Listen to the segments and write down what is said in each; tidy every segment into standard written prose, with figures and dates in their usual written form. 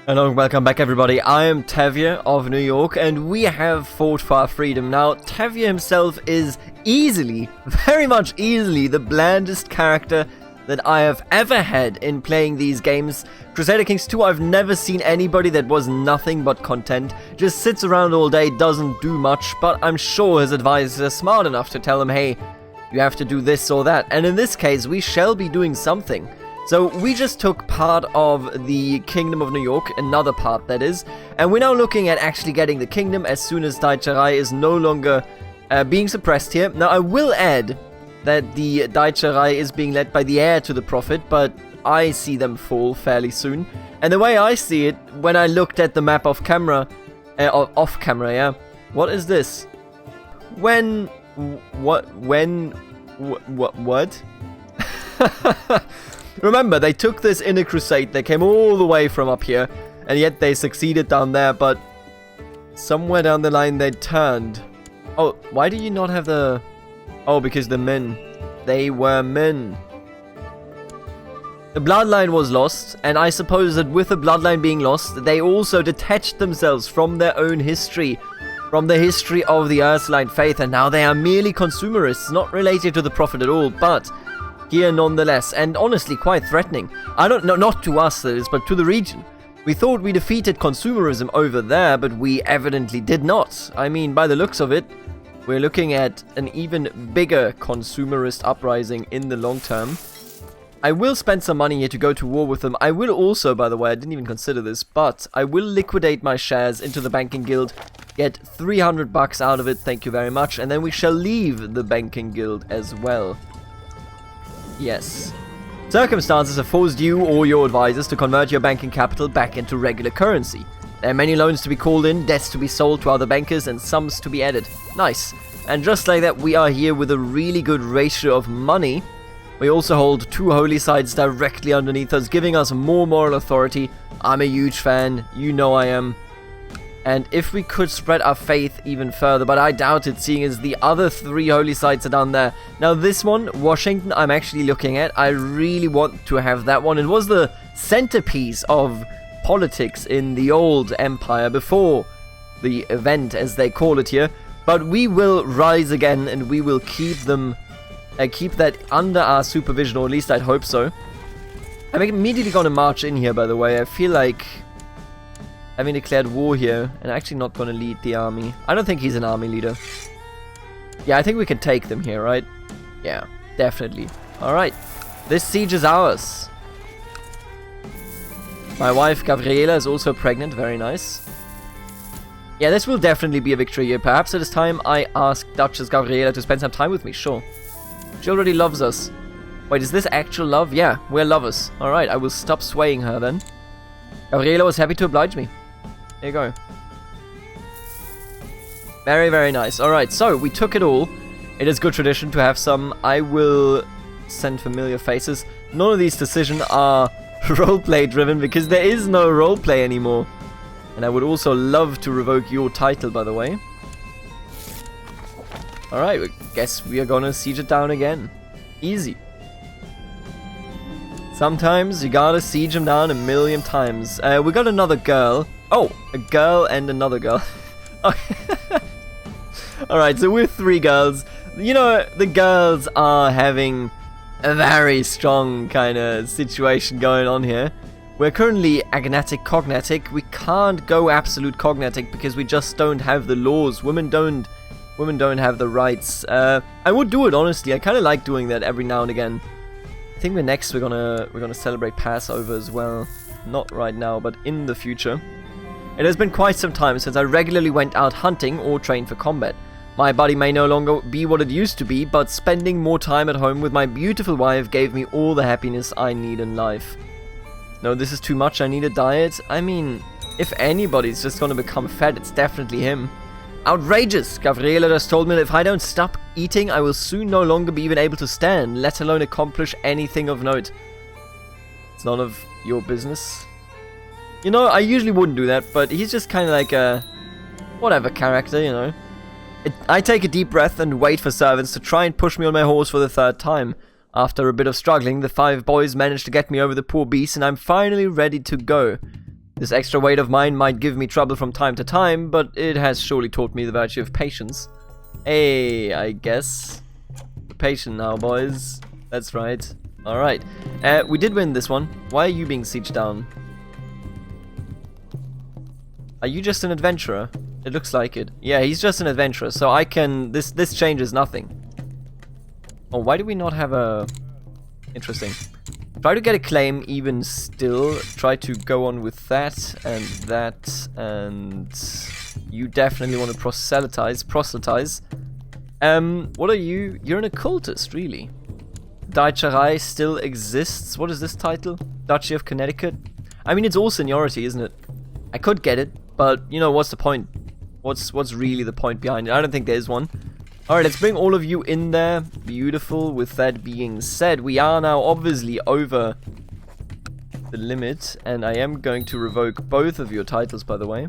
Hello and welcome back everybody, I am Tevye of New York and we have fought for our freedom. Now, Tevye himself is very much easily, the blandest character that I have ever had in playing these games. Crusader Kings 2, I've never seen anybody that was nothing but content, just sits around all day, doesn't do much, but I'm sure his advisors are smart enough to tell him, hey, you have to do this or that, and in this case, we shall be doing something. So we just took part of the Kingdom of New York, another part that is, and we're now looking at actually getting the kingdom as soon as Daicherai is no longer being suppressed here. Now I will add that the Daicherai is being led by the heir to the prophet, but I see them fall fairly soon. And the way I see it, when I looked at the map off camera, yeah. What is this? What? Remember, they took this in a crusade, they came all the way from up here, and yet they succeeded down there, but somewhere down the line they turned. Oh, why do you not have the... Oh, because the men. They were men. The bloodline was lost, and I suppose that with the bloodline being lost, they also detached themselves from their own history, from the history of the Ursuline faith, and now they are merely consumerists, not related to the prophet at all, but... here nonetheless, and honestly quite threatening. I don't know, not to us that is, but to the region. We thought we defeated consumerism over there, but we evidently did not. I mean, by the looks of it, we're looking at an even bigger consumerist uprising in the long term. I will spend some money here to go to war with them. I will also, by the way, I didn't even consider this, but I will liquidate my shares into the banking guild, get 300 bucks out of it, thank you very much, and then we shall leave the banking guild as well. Yes. Circumstances have forced you or your advisors to convert your banking capital back into regular currency. There are many loans to be called in, debts to be sold to other bankers, and sums to be added. Nice. And just like that, we are here with a really good ratio of money. We also hold 2 holy sites directly underneath us, giving us more moral authority. I'm a huge fan. You know I am. And if we could spread our faith even further, but I doubt it, seeing as the other 3 holy sites are down there. Now this one, Washington, I'm actually looking at. I really want to have that one. It was the centerpiece of politics in the old empire before the event, as they call it here. But we will rise again, and we will keep them, keep that under our supervision, or at least I'd hope so. I'm immediately going to march in here, by the way. I feel like... having declared war here, and actually not going to lead the army. I don't think he's an army leader. Yeah, I think we can take them here, right? Yeah, definitely. Alright, this siege is ours. My wife, Gabriela, is also pregnant. Very nice. Yeah, this will definitely be a victory here. Perhaps it is time I ask Duchess Gabriela to spend some time with me. Sure. She already loves us. Wait, is this actual love? Yeah, we're lovers. Alright, I will stop swaying her then. Gabriela was happy to oblige me. There you go. Very, very nice. Alright, so we took it all. It is good tradition to have some. I will send familiar faces. None of these decisions are roleplay driven because there is no roleplay anymore. And I would also love to revoke your title, by the way. Alright, I guess we are gonna siege it down again. Easy. Sometimes you gotta siege them down 1,000,000 times. We got another girl. Oh, a girl and another girl. Alright, so we're 3 girls. You know, the girls are having a very strong kind of situation going on here. We're currently agnatic cognatic. We can't go absolute cognatic because we just don't have the laws. Women don't have the rights. I would do it, honestly. I kind of like doing that every now and again. I think we're gonna celebrate Passover as well. Not right now, but in the future. It has been quite some time since I regularly went out hunting or trained for combat. My body may no longer be what it used to be, but spending more time at home with my beautiful wife gave me all the happiness I need in life. No, this is too much. I need a diet. I mean, if anybody's just gonna become fat, it's definitely him. Outrageous! Gabriela just told me that if I don't stop eating, I will soon no longer be even able to stand, let alone accomplish anything of note. It's none of your business. You know, I usually wouldn't do that, but he's just kind of like a... whatever character, you know. I take a deep breath and wait for servants to try and push me on my horse for the 3rd time. After a bit of struggling, the 5 boys managed to get me over the poor beast, and I'm finally ready to go. This extra weight of mine might give me trouble from time to time, but it has surely taught me the virtue of patience. Hey, I guess. We're patient now, boys. That's right. Alright. We did win this one. Why are you being sieged down? Are you just an adventurer? It looks like it. Yeah, he's just an adventurer, so I can... This changes nothing. Oh, why do we not have a... Interesting. Try to get a claim even still. Try to go on with that, and you definitely want to proselytize. What are you? You're an occultist, really. Deutscherei still exists. What is this title? Duchy of Connecticut? I mean, it's all seniority, isn't it? I could get it, but, you know, what's the point? What's really the point behind it? I don't think there's one. Alright, let's bring all of you in there. Beautiful. With that being said, we are now obviously over the limit, and I am going to revoke both of your titles, by the way,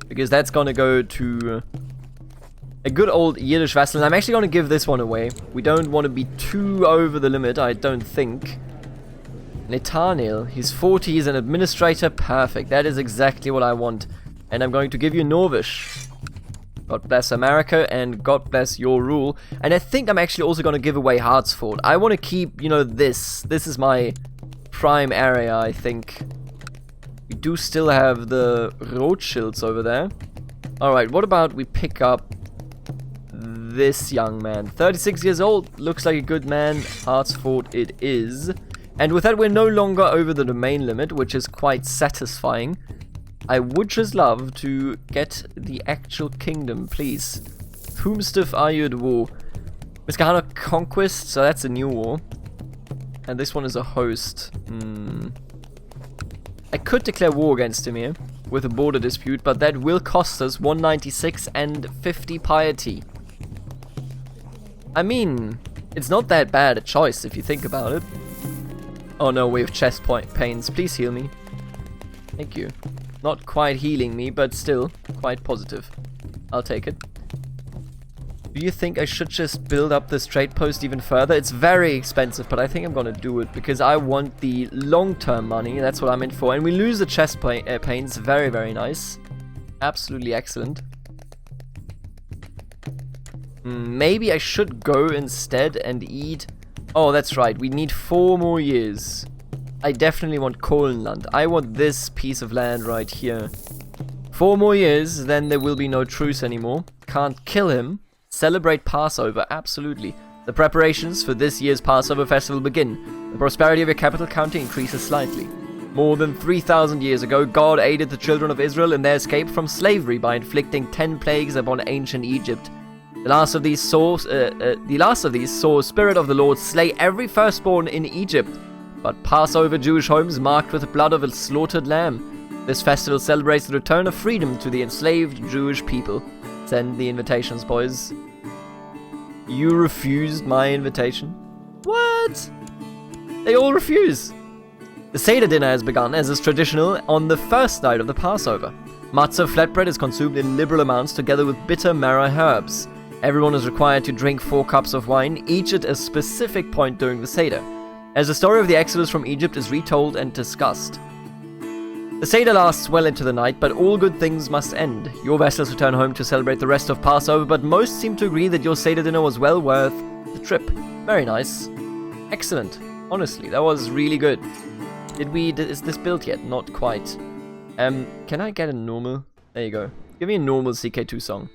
because that's going to go to a good old Yiddish vassal, and I'm actually going to give this one away. We don't want to be too over the limit, I don't think. Nathaniel, he's 40, he's an administrator, perfect. That is exactly what I want. And I'm going to give you Norvish. God bless America, and God bless your rule. And I think I'm actually also going to give away Hartsford. I want to keep, you know, this. This is my prime area, I think. We do still have the Rothschilds over there. Alright, what about we pick up this young man? 36 years old, looks like a good man. Hartsford it is. And with that, we're no longer over the domain limit, which is quite satisfying. I would just love to get the actual kingdom, please. Whomstuff are you at war? Miskahana Conquest, so that's a new war. And this one is a host. I could declare war against him here with a border dispute, but that will cost us 196 and 50 piety. I mean, it's not that bad a choice if you think about it. Oh no, we have chest pains. Please heal me. Thank you. Not quite healing me, but still quite positive. I'll take it. Do you think I should just build up this trade post even further? It's very expensive, but I think I'm gonna do it because I want the long-term money. That's what I'm in for. And we lose the chest pains. Very, very nice. Absolutely excellent. Maybe I should go instead and eat... Oh, that's right. We need 4 more years. I definitely want Kohlenland. I want this piece of land right here. 4 more years, then there will be no truce anymore. Can't kill him. Celebrate Passover, absolutely. The preparations for this year's Passover festival begin. The prosperity of your capital county increases slightly. More than 3,000 years ago, God aided the children of Israel in their escape from slavery by inflicting 10 plagues upon ancient Egypt. The last of these saw Spirit of the Lord slay every firstborn in Egypt. But Passover Jewish homes marked with the blood of a slaughtered lamb. This festival celebrates the return of freedom to the enslaved Jewish people. Send the invitations, boys. You refused my invitation? What? They all refuse. The Seder dinner has begun, as is traditional, on the first night of the Passover. Matzah flatbread is consumed in liberal amounts together with bitter marrow herbs. Everyone is required to drink 4 cups of wine, each at a specific point during the Seder, as the story of the Exodus from Egypt is retold and discussed. The Seder lasts well into the night, but all good things must end. Your vassals return home to celebrate the rest of Passover, but most seem to agree that your Seder dinner was well worth the trip. Very nice. Excellent. Honestly, that was really good. Is this built yet? Not quite. Can I get a normal? There you go. Give me a normal CK2 song.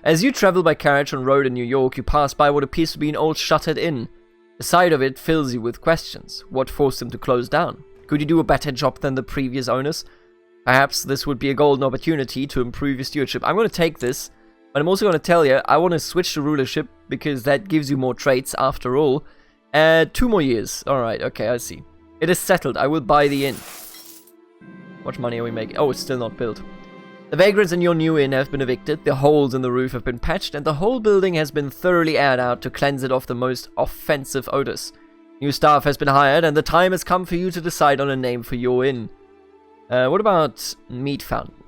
As you travel by carriage on road in New York, you pass by what appears to be an old shuttered inn. The sight of it fills you with questions. What forced them to close down? Could you do a better job than the previous owners? Perhaps this would be a golden opportunity to improve your stewardship. I'm going to take this, but I'm also going to tell you, I want to switch to rulership, because that gives you more traits after all. 2 more years. Alright, okay, I see. It is settled. I will buy the inn. How much money are we making? Oh, it's still not built. The vagrants in your new inn have been evicted, the holes in the roof have been patched, and the whole building has been thoroughly aired out to cleanse it of the most offensive odors. New staff has been hired, and the time has come for you to decide on a name for your inn. What about Meat Fountain?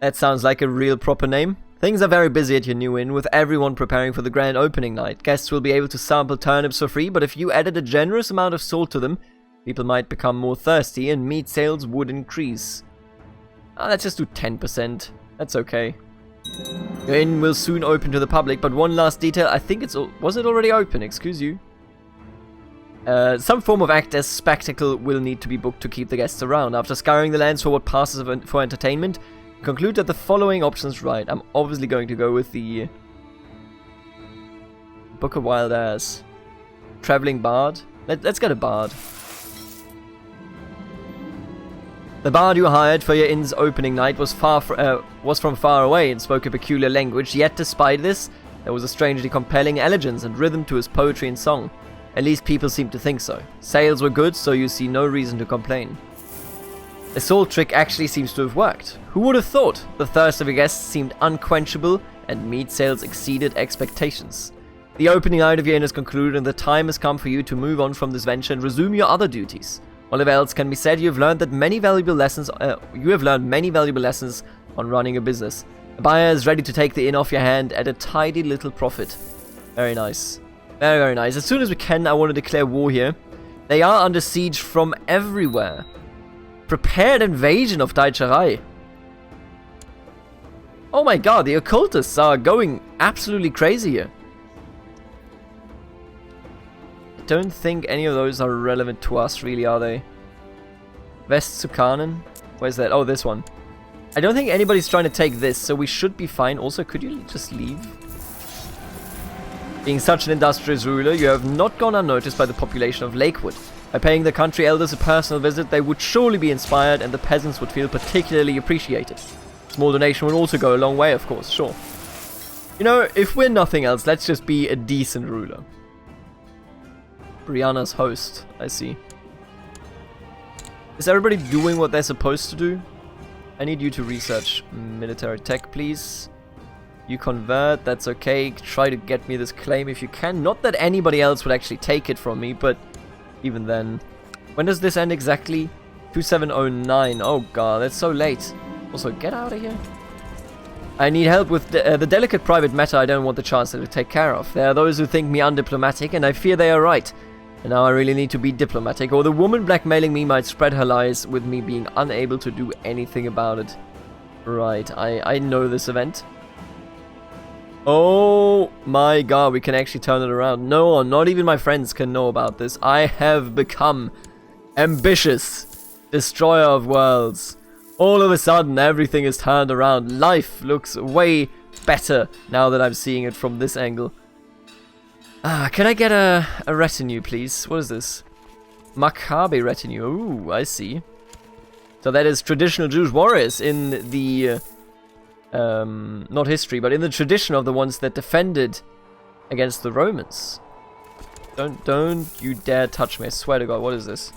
That sounds like a real proper name. Things are very busy at your new inn, with everyone preparing for the grand opening night. Guests will be able to sample turnips for free, but if you added a generous amount of salt to them, People might become more thirsty and meat sales would increase. Let's just do 10%. That's okay. Your inn will soon open to the public, but one last detail. I think it's... Was it already open? Excuse you. Some form of act as spectacle will need to be booked to keep the guests around. After scouring the lands for what passes for entertainment, conclude that the following options right. I'm obviously going to go with the... Book a wild ass. Traveling bard. Let's get a bard. The bard you hired for your inn's opening night was from far away and spoke a peculiar language, yet despite this, there was a strangely compelling elegance and rhythm to his poetry and song. At least people seem to think so. Sales were good, so you see no reason to complain. The salt trick actually seems to have worked. Who would have thought? The thirst of your guests seemed unquenchable, and meat sales exceeded expectations. The opening night of your inn is concluded, and the time has come for you to move on from this venture and resume your other duties. Whatever else can be said, you have learned many valuable lessons on running a business. The buyer is ready to take the inn off your hand at a tidy little profit. Very nice. Very, very nice. As soon as we can, I want to declare war here. They are under siege from everywhere. Prepared invasion of Daicherai. Oh my god, the occultists are going absolutely crazy here. I don't think any of those are relevant to us, really, are they? West Sukanen? Where's that? Oh, this one. I don't think anybody's trying to take this, so we should be fine. Also, could you just leave? Being such an industrious ruler, you have not gone unnoticed by the population of Lakewood. By paying the country elders a personal visit, they would surely be inspired and the peasants would feel particularly appreciated. Small donation would also go a long way, of course, sure. You know, if we're nothing else, let's just be a decent ruler. Brianna's host, I see. Is everybody doing what they're supposed to do? I need you to research military tech, please. You convert, that's okay. Try to get me this claim if you can. Not that anybody else would actually take it from me, but even then. When does this end exactly? 2709. Oh god, that's so late. Also, get out of here. I need help with the delicate private matter I don't want the Chancellor to take care of. There are those who think me undiplomatic, and I fear they are right. And now I really need to be diplomatic, or the woman blackmailing me might spread her lies with me being unable to do anything about it. Right, I know this event. Oh my god, we can actually turn it around. No, not even my friends can know about this. I have become ambitious, destroyer of worlds. All of a sudden, everything is turned around. Life looks way better now that I'm seeing it from this angle. Can I get a retinue, please? What is this? Maccabi retinue. Ooh, I see. So that is traditional Jewish warriors in the... not history, but in the tradition of the ones that defended against the Romans. Don't you dare touch me, I swear to god, what is this?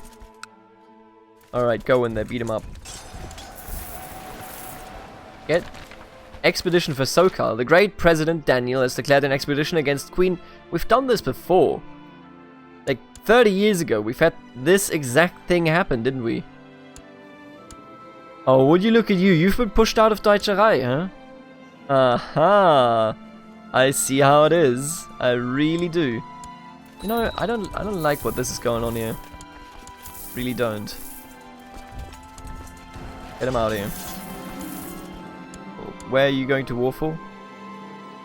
Alright, go in there, beat him up. Get expedition for Sokal. The great President Daniel has declared an expedition against Queen... We've done this before. Like, 30 years ago, we've had this exact thing happen, didn't we? Oh, would you look at you? You've been pushed out of Daicherai, huh? Aha! I see how it is. I really do. You know, I don't like what this is going on here. Really don't. Get him out of here. Where are you going to war for?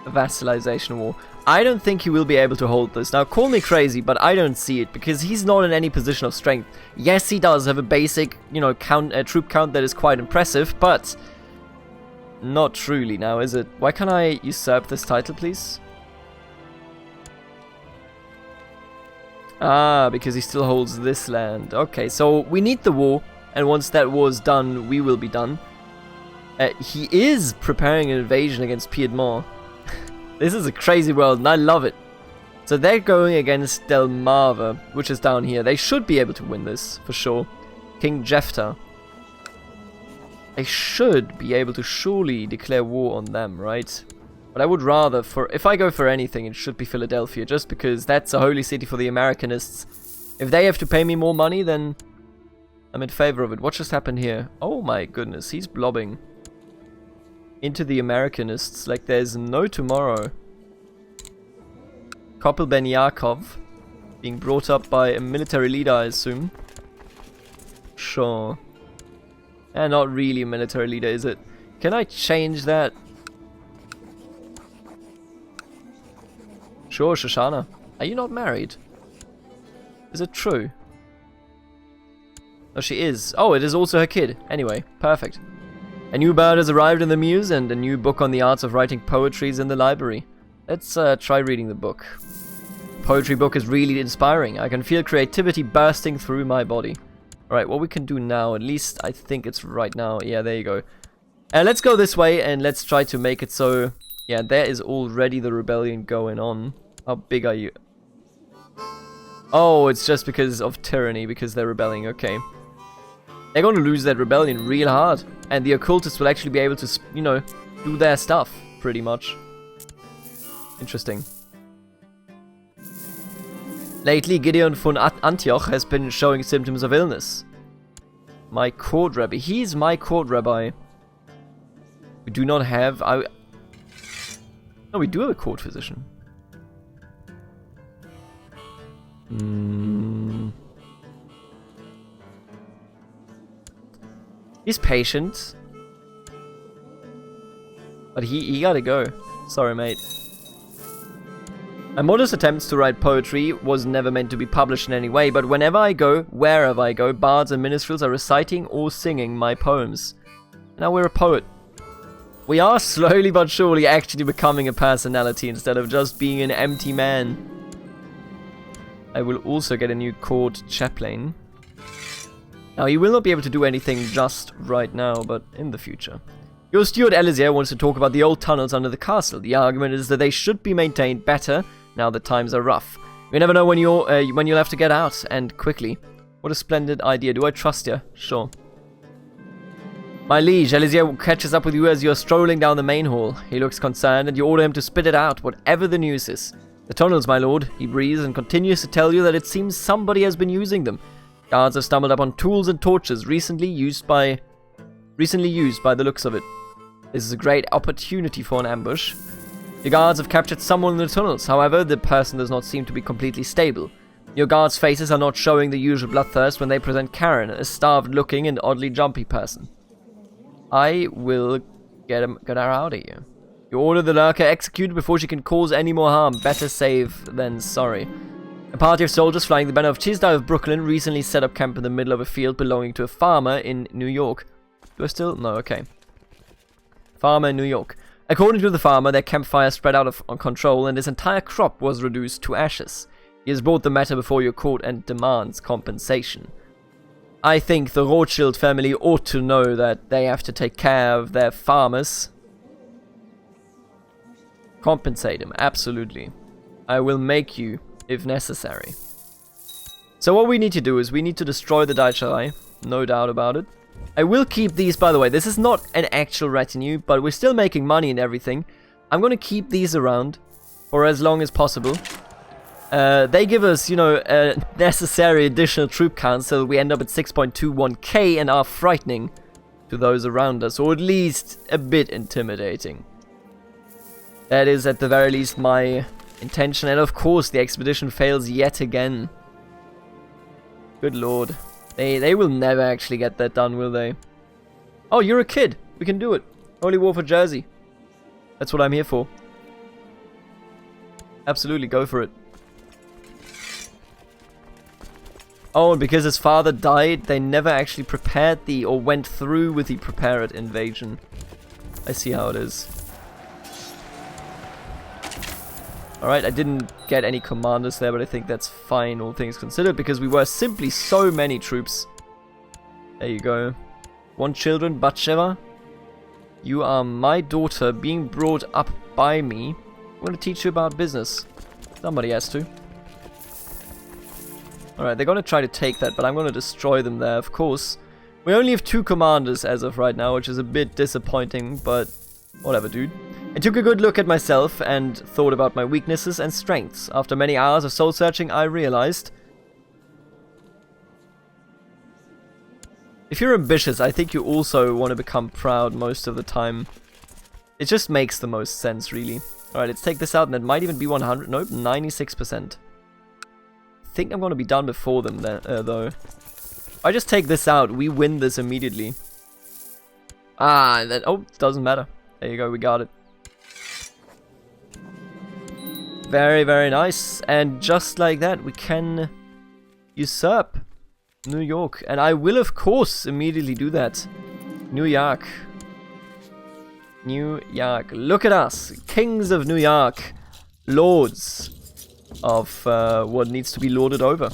A vassalization war. I don't think he will be able to hold this. Now, call me crazy, but I don't see it, because he's not in any position of strength. Yes, he does have a basic, you know, troop count that is quite impressive, but not truly now, is it? Why can't I usurp this title, please? Ah, because he still holds this land. Okay, so we need the war, and once that war is done, we will be done. He is preparing an invasion against Piedmont. This is a crazy world, and I love it. So they're going against Delmarva, which is down here. They should be able to win this, for sure. King Jephthah. They should be able to surely declare war on them, right? But I would rather, if I go for anything, it should be Philadelphia, just because that's a holy city for the Americanists. If they have to pay me more money, then I'm in favor of it. What just happened here? Oh my goodness, he's blobbing into the Americanists like there's no tomorrow. Kopel Ben Yaakov being brought up by a military leader, I assume. Sure. And not really a military leader, is it? Can I change that? Sure, Shoshana. Are you not married? Is it true? Oh, she is. Oh, it is also her kid. Anyway, perfect. A new bird has arrived in the muse, and a new book on the arts of writing poetry is in the library. Let's try reading the book. Poetry book is really inspiring. I can feel creativity bursting through my body. Alright, what we can do now, at least I think it's right now. Yeah, there you go. Let's go this way, and let's try to make it so... Yeah, there is already the rebellion going on. How big are you? Oh, it's just because of tyranny, because they're rebelling. Okay. They're going to lose that rebellion real hard. And the occultists will actually be able to, you know, do their stuff, pretty much. Interesting. Lately, Gideon von Antioch has been showing symptoms of illness. My court rabbi. He's my court rabbi. We do not have... No, we do have a court physician. He's patient. But he gotta go. Sorry, mate. My modest attempts to write poetry was never meant to be published in any way, but whenever I go, wherever I go, bards and minstrels are reciting or singing my poems. Now we're a poet. We are slowly but surely actually becoming a personality instead of just being an empty man. I will also get a new court chaplain. Now, he will not be able to do anything just right now, but in the future. Your steward Elisier wants to talk about the old tunnels under the castle. The argument is that they should be maintained better now that times are rough. You never know when you'll have to get out, and quickly. What a splendid idea. Do I trust you? Sure. My liege, Elisier catches up with you as you're strolling down the main hall. He looks concerned, and you order him to spit it out, whatever the news is. The tunnels, my lord, he breathes and continues to tell you that it seems somebody has been using them. Guards have stumbled upon tools and torches recently used by the looks of it. This is a great opportunity for an ambush. The guards have captured someone in the tunnels, however, the person does not seem to be completely stable. Your guards' faces are not showing the usual bloodthirst when they present Karen, a starved-looking and oddly jumpy person. I will get her out of here. You order the lurker executed before she can cause any more harm. Better safe than sorry. A party of soldiers flying the banner of Chisda of Brooklyn recently set up camp in the middle of a field belonging to a farmer in New York. Do I still? No, okay. Farmer in New York. According to the farmer, their campfire spread out of control and his entire crop was reduced to ashes. He has brought the matter before your court and demands compensation. I think the Rothschild family ought to know that they have to take care of their farmers. Compensate him, absolutely. I will make you, if necessary. So what we need to do is we need to destroy the Daicharai, no doubt about it. I will keep these, by the way. This is not an actual retinue, but we're still making money and everything. I'm going to keep these around for as long as possible. They give us, you know, a necessary additional troop count, so we end up at 6.21k and are frightening to those around us, or at least a bit intimidating. That is, at the very least, my intention. And of course, the expedition fails yet again. Good lord. They will never actually get that done, will they? Oh, you're a kid. We can do it. Holy War for Jersey. That's what I'm here for. Absolutely, go for it. Oh, and because his father died, they never actually prepared or went through with the prepared invasion. I see how it is. Alright, I didn't get any commanders there, but I think that's fine, all things considered, because we were simply so many troops. There you go. Want children, Batsheva? You are my daughter, being brought up by me. I'm going to teach you about business. Somebody has to. Alright, they're going to try to take that, but I'm going to destroy them there, of course. We only have 2 commanders as of right now, which is a bit disappointing, but whatever, dude. I took a good look at myself and thought about my weaknesses and strengths. After many hours of soul-searching, I realized... If you're ambitious, I think you also want to become proud most of the time. It just makes the most sense, really. Alright, let's take this out, and it might even be 100. Nope, 96%. I think I'm going to be done before them, though. I just take this out, we win this immediately. Ah, then, oh, doesn't matter. There you go, we got it. Very, very nice. And just like that, we can usurp New York. And I will, of course, immediately do that. New York. New York. Look at us. Kings of New York. Lords of what needs to be lorded over.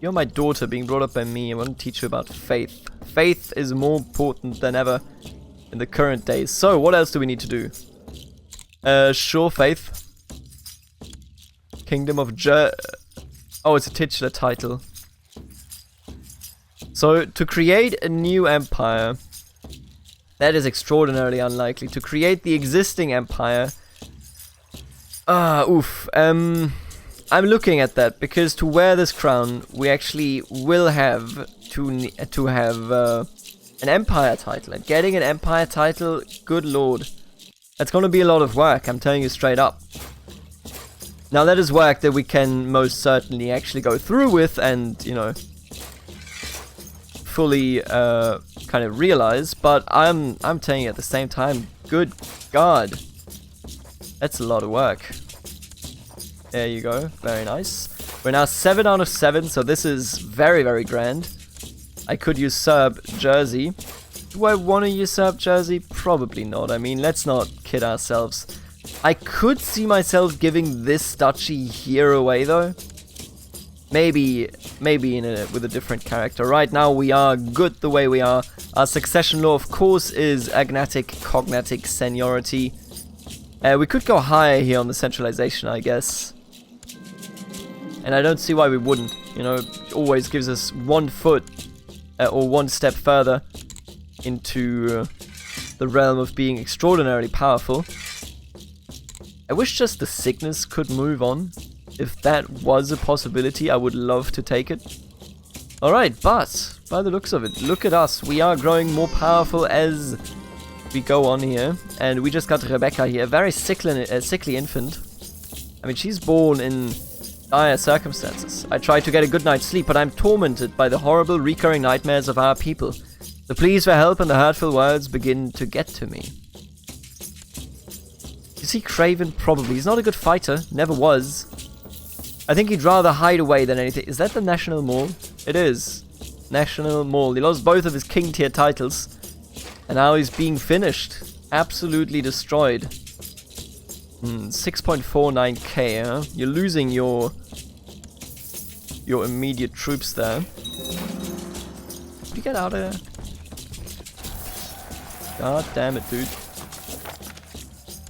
You're my daughter being brought up by me. I want to teach you about faith. Faith is more important than ever in the current days. So, what else do we need to do? Sure faith. Kingdom of Oh, it's a titular title. So, to create a new empire, that is extraordinarily unlikely. To create the existing empire, I'm looking at that because to wear this crown, we actually will have to have an empire title. And getting an empire title, good lord, that's going to be a lot of work. I'm telling you straight up. Now that is work that we can most certainly actually go through with and, you know, fully kind of realize. But I'm telling you at the same time, good God, that's a lot of work. There you go, very nice. We're now 7 out of 7, so this is very, very grand. I could usurp Jersey. Do I want to usurp Jersey? Probably not. I mean, let's not kid ourselves. I could see myself giving this duchy here away, though. Maybe with a different character. Right now, we are good the way we are. Our succession law, of course, is agnatic, cognatic seniority. We could go higher here on the centralization, I guess. And I don't see why we wouldn't. You know, it always gives us 1 foot or 1 step further into the realm of being extraordinarily powerful. I wish just the sickness could move on. If that was a possibility, I would love to take it. Alright, but by the looks of it, look at us. We are growing more powerful as we go on here. And we just got Rebecca here, a very sickly infant. I mean, she's born in dire circumstances. I try to get a good night's sleep, but I'm tormented by the horrible recurring nightmares of our people. The pleas for help and the hurtful words begin to get to me. Is he craven? Probably. He's not a good fighter. Never was. I think he'd rather hide away than anything. Is that the National Mall? It is. National Mall. He lost both of his king tier titles. And now he's being finished. Absolutely destroyed. 6.49k, huh? You're losing your immediate troops there. Could you get out of there? God damn it, dude.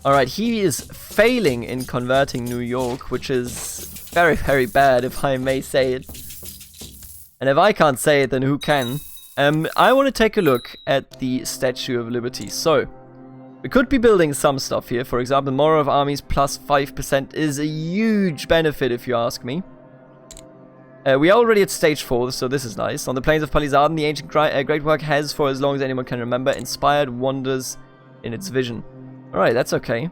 Alright, he is failing in converting New York, which is very, very bad, if I may say it. And if I can't say it, then who can? I want to take a look at the Statue of Liberty. So, we could be building some stuff here. For example, Morale of Armies plus 5% is a huge benefit, if you ask me. We are already at stage 4, so this is nice. On the plains of Palisaden, the ancient great work has, for as long as anyone can remember, inspired wonders in its vision. Alright, that's okay.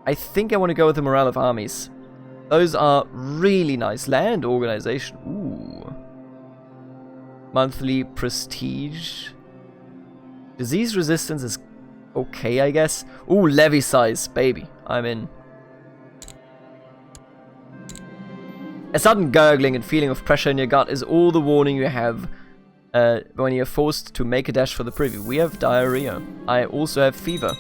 I think I want to go with the Morale of Armies. Those are really nice. Land organization. Ooh. Monthly prestige. Disease resistance is okay, I guess. Ooh, levy size. Baby, I'm in. A sudden gurgling and feeling of pressure in your gut is all the warning you have when you're forced to make a dash for the privy. We have diarrhea. I also have fever.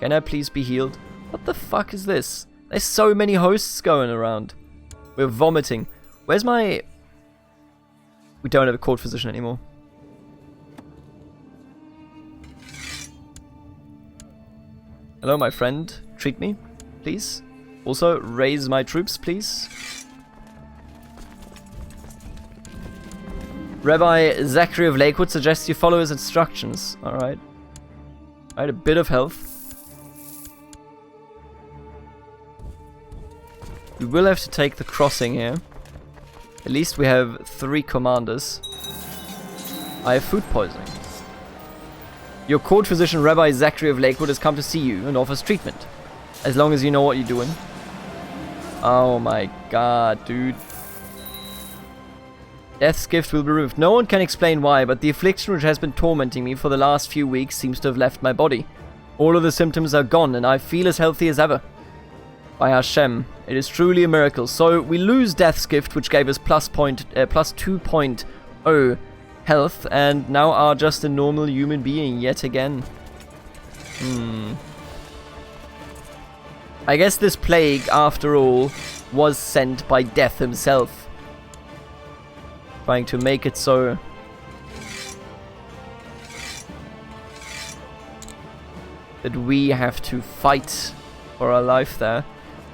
Can I please be healed? What the fuck is this? There's so many hosts going around. We're vomiting. Where's my... We don't have a court physician anymore. Hello, my friend. Treat me, please. Also, raise my troops, please. Rabbi Zachary of Lakewood suggests you follow his instructions. Alright. Alright, a bit of health. We will have to take the crossing here. At least we have 3 commanders. I have food poisoning. Your court physician, Rabbi Zachary of Lakewood, has come to see you and offers treatment. As long as you know what you're doing. Oh my god, dude. Death's gift will be removed. No one can explain why, but the affliction which has been tormenting me for the last few weeks seems to have left my body. All of the symptoms are gone, and I feel as healthy as ever. By Hashem, it is truly a miracle. So we lose Death's gift, which gave us plus 2.0 health, and now are just a normal human being yet again. I guess this plague, after all, was sent by Death himself, trying to make it so. That we have to fight for our life there.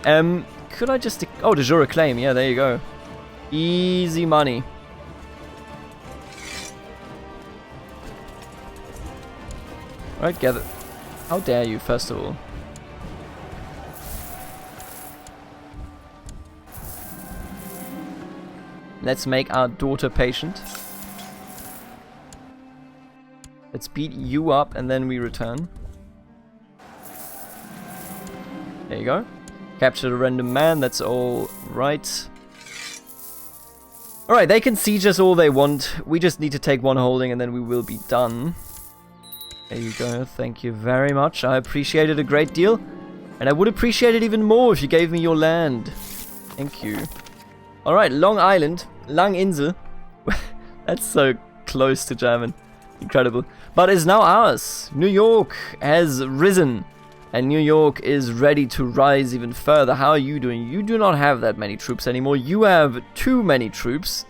Could I just... Oh, de jure claim. Yeah, there you go. Easy money. Alright, gather. How dare you, first of all. Let's make our daughter patient. Let's beat you up and then we return. There you go. Captured a random man, that's all right. Alright, they can siege us all they want. We just need to take one holding and then we will be done. There you go, thank you very much. I appreciate it a great deal. And I would appreciate it even more if you gave me your land. Thank you. Alright, Long Island. Langinsel. That's so close to German. Incredible. But it's now ours. New York has risen. And New York is ready to rise even further. How are you doing? You do not have that many troops anymore. You have too many troops.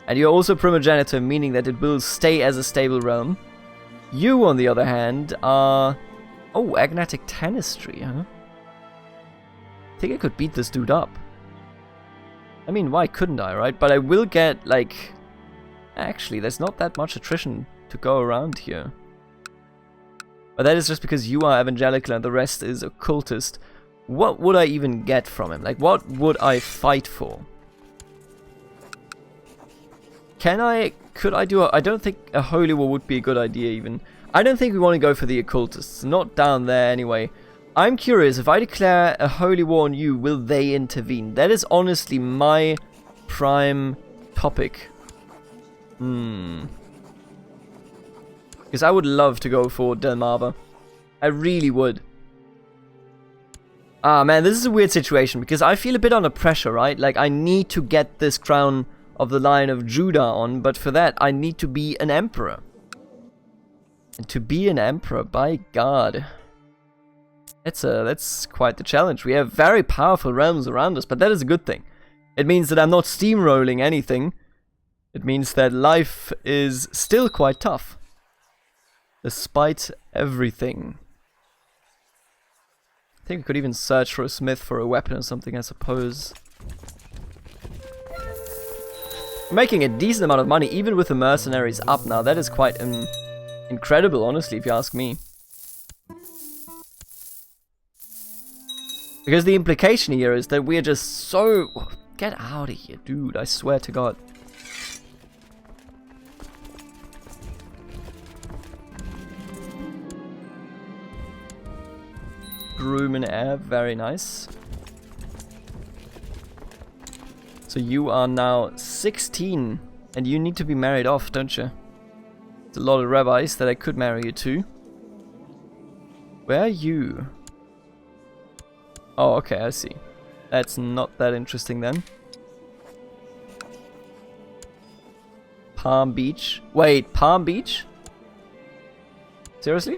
And you're also primogenitor, meaning that it will stay as a stable realm. You, on the other hand, are... Oh, agnatic tenestry, huh? I think I could beat this dude up. I mean, why couldn't I, right? But I will get, like... Actually, there's not that much attrition to go around here. But that is just because you are evangelical and the rest is occultist. What would I even get from him? Like, what would I fight for? Could I do a... I don't think a holy war would be a good idea even. I don't think we want to go for the occultists. Not down there anyway. I'm curious, if I declare a holy war on you, will they intervene? That is honestly my prime topic. Because I would love to go for Delmarva. I really would. Ah, man, this is a weird situation because I feel a bit under pressure, right? Like, I need to get this crown of the Lion of Judah on, but for that, I need to be an emperor. And to be an emperor, by God. That's quite the challenge. We have very powerful realms around us, but that is a good thing. It means that I'm not steamrolling anything. It means that life is still quite tough. Despite everything. I think we could even search for a smith for a weapon or something, I suppose. We're making a decent amount of money, even with the mercenaries up now. That is quite incredible, honestly, if you ask me. Because the implication here is that we are just so... Get out of here, dude, I swear to God. Groom and heir, very nice. So you are now 16, and you need to be married off, don't you? There's a lot of rabbis that I could marry you to. Where are you? Oh, okay, I see. That's not that interesting then. Palm Beach. Wait, Palm Beach? Seriously?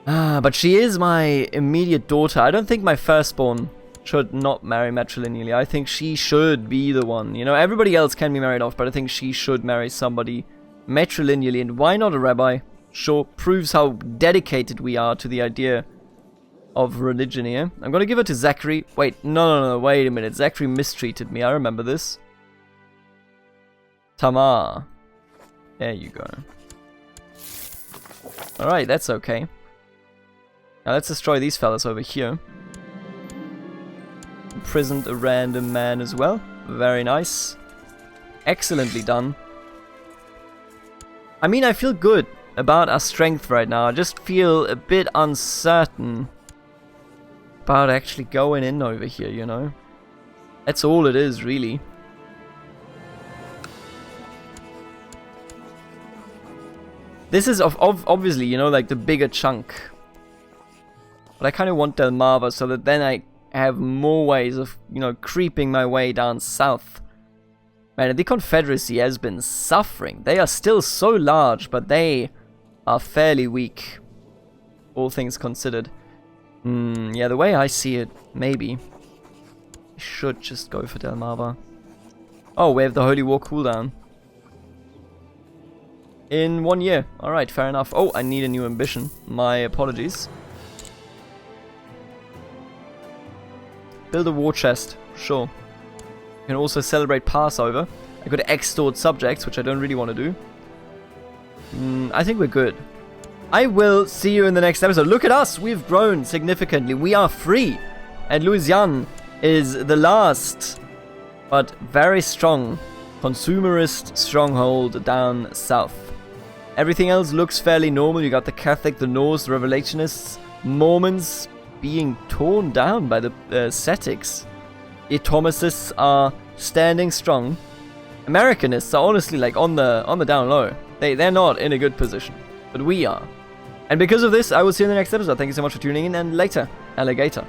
Ah, but she is my immediate daughter. I don't think my firstborn should not marry matrilineally. I think she should be the one. You know, everybody else can be married off, but I think she should marry somebody matrilineally. And why not a rabbi? Sure, proves how dedicated we are to the idea of religion here. I'm gonna give it to Zachary. Wait, no, wait a minute. Zachary mistreated me. I remember this. Tamar. There you go. Alright, that's okay. Now let's destroy these fellas over here. Imprisoned a random man as well. Very nice. Excellently done. I mean, I feel good about our strength right now. I just feel a bit uncertain about actually going in over here, you know. That's all it is, really. This is obviously, you know, like the bigger chunk. But I kind of want Delmarva so that then I have more ways of, you know, creeping my way down south. Man, the Confederacy has been suffering. They are still so large, but they are fairly weak. All things considered. Yeah, the way I see it, maybe. I should just go for Delmarva. Oh, we have the Holy War cooldown. In 1 year. Alright, fair enough. Oh, I need a new ambition. My apologies. Build a war chest. Sure. You can also celebrate Passover. I could extort subjects, which I don't really want to do. I think we're good. I will see you in the next episode. Look at us! We've grown significantly. We are free. And Louisiana is the last, but very strong, consumerist stronghold down south. Everything else looks fairly normal. You got the Catholic, the Norse, the Revelationists, Mormons being torn down by the ascetics. The Thomasists are standing strong. Americanists are honestly like on the down low. They're not in a good position, but we are. And because of this, I will see you in the next episode. Thank you so much for tuning in, and later, alligator.